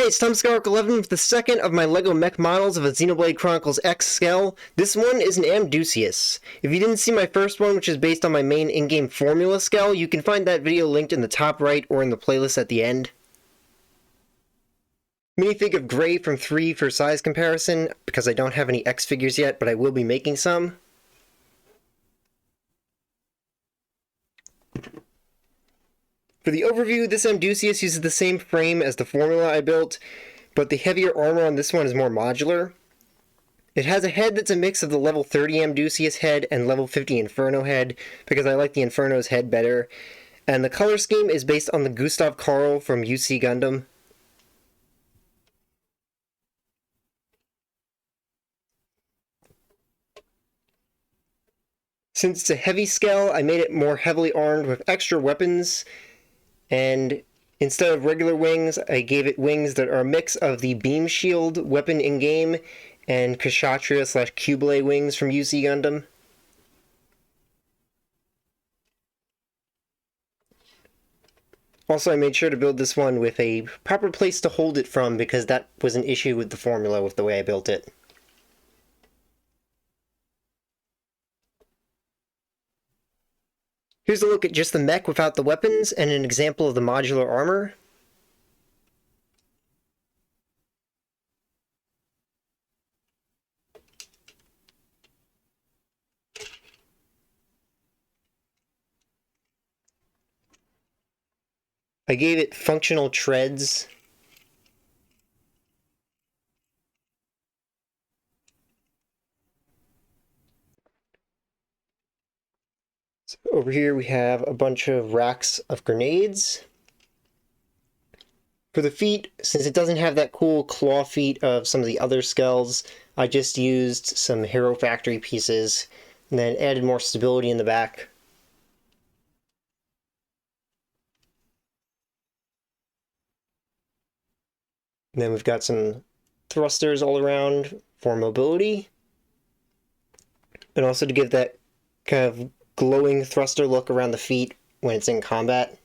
it's time to Skyrock 11 with the second of my LEGO mech models of a Xenoblade Chronicles X Skell. This one is an Amdusias. If you didn't see my first one, which is based on my main in-game formula Skell, you can find that video linked in the top right or in the playlist at the end. Minifig of Gray from 3 for size comparison, because I don't have any X figures yet, but I will be making some. For the overview, this Amdusias uses the same frame as the formula I built, but the heavier armor on this one is more modular. It has a head that's a mix of the level 30 Amdusias head and level 50 Inferno head, because I like the Inferno's head better. And the color scheme is based on the Karl from UC Gundam. Since it's a heavy Skell, I made it more heavily armed with extra weapons. And instead of regular wings, I gave it wings that are a mix of the beam shield weapon in-game and Kshatriya/Qblade wings from UC Gundam. Also, I made sure to build this one with a proper place to hold it from because that was an issue with the formula with the way I built it. Here's a look at just the mech without the weapons and an example of the modular armor. I gave it functional treads. So over here we have a bunch of racks of grenades. For the feet, since it doesn't have that cool claw feet of some of the other Skells, I just used some Hero Factory pieces and then added more stability in the back. And then we've got some thrusters all around for mobility. And also to give that kind of glowing thruster look around the feet when it's in combat.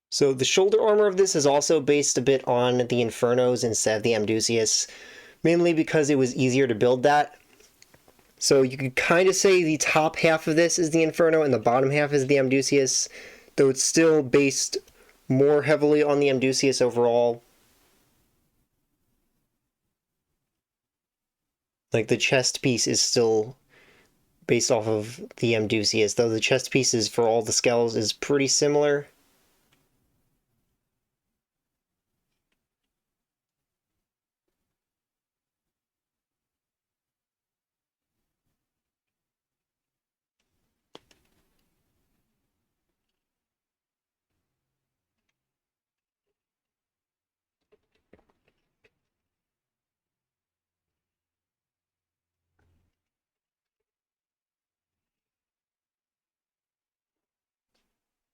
So the shoulder armor of this is also based a bit on the Infernos instead of the Amdusias, mainly because it was easier to build that. So you could kind of say the top half of this is the Inferno and the bottom half is the Amdusias, though it's still based more heavily on the Amdusias overall. Like the chest piece is still based off of the Amdusias, though the chest pieces for all the Skells is pretty similar.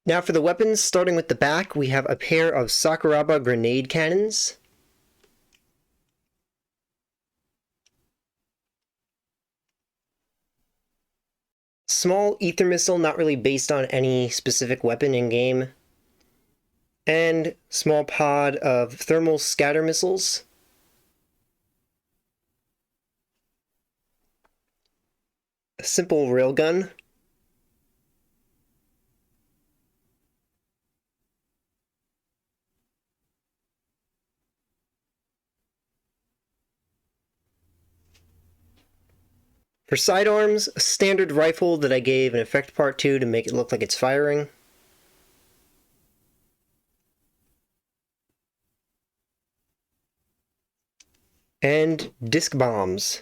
Now for the weapons, starting with the back, we have a pair of Sakuraba grenade cannons. Small ether missile, not really based on any specific weapon in-game. And small pod of thermal scatter missiles. A simple railgun. For sidearms, a standard rifle that I gave an effect part to make it look like it's firing. And Diskbombs.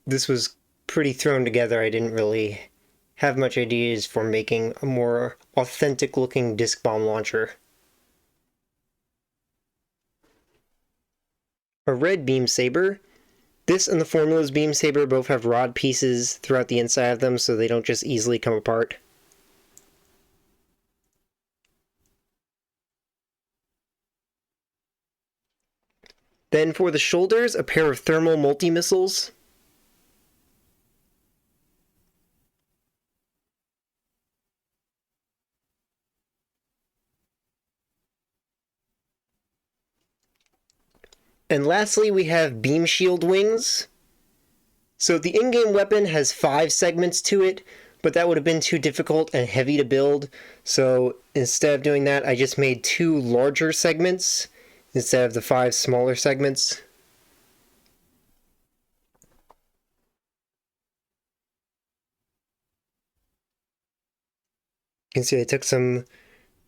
This was pretty thrown together. I didn't really have much ideas for making a more authentic looking disc bomb launcher. A red Beamsaber. This and the formula's Beamsaber both have rod pieces throughout the inside of them so they don't just easily come apart. Then for the shoulders, a pair of thermal multi-missiles. And lastly, we have beam shield wings. So the in-game weapon has 5 segments to it, but that would have been too difficult and heavy to build. So instead of doing that, I just made 2 larger segments instead of the 5 smaller segments. You can see I took some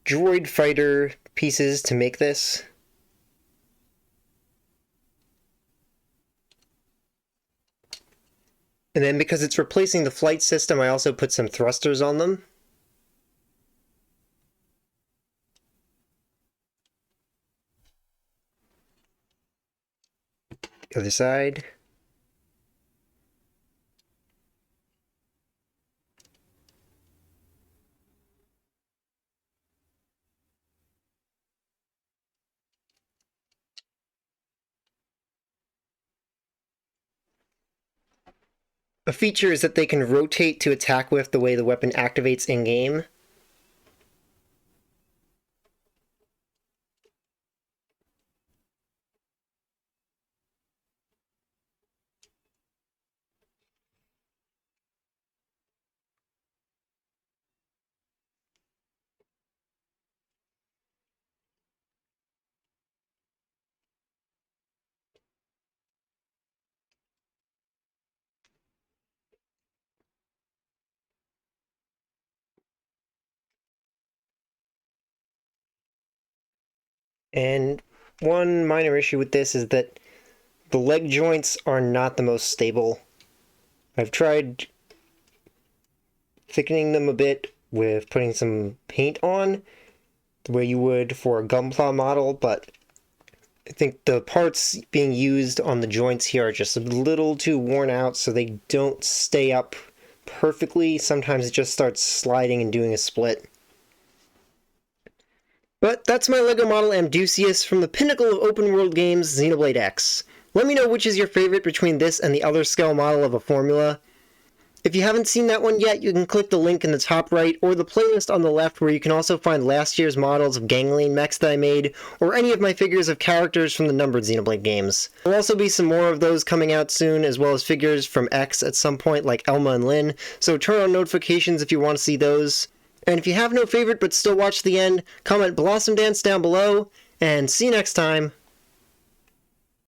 droid fighter pieces to make this. And then because it's replacing the flight system, I also put some thrusters on them. Other side. A feature is that they can rotate to attack with the way the weapon activates in-game. And one minor issue with this is that the leg joints are not the most stable. I've tried thickening them a bit with putting some paint on, the way you would for a gunpla model, but I think the parts being used on the joints here are just a little too worn out, so they don't stay up perfectly. Sometimes it just starts sliding and doing a split. But that's my LEGO model Amdusias from the pinnacle of open world games, Xenoblade X. Let me know which is your favorite between this and the other scale model of a formula. If you haven't seen that one yet, you can click the link in the top right or the playlist on the left where you can also find last year's models of gangling mechs that I made, or any of my figures of characters from the numbered Xenoblade games. There'll also be some more of those coming out soon, as well as figures from X at some point like Elma and Lynn, so turn on notifications if you want to see those. And if you have no favorite but still watch the end, comment Blossom Dance down below, and see you next time!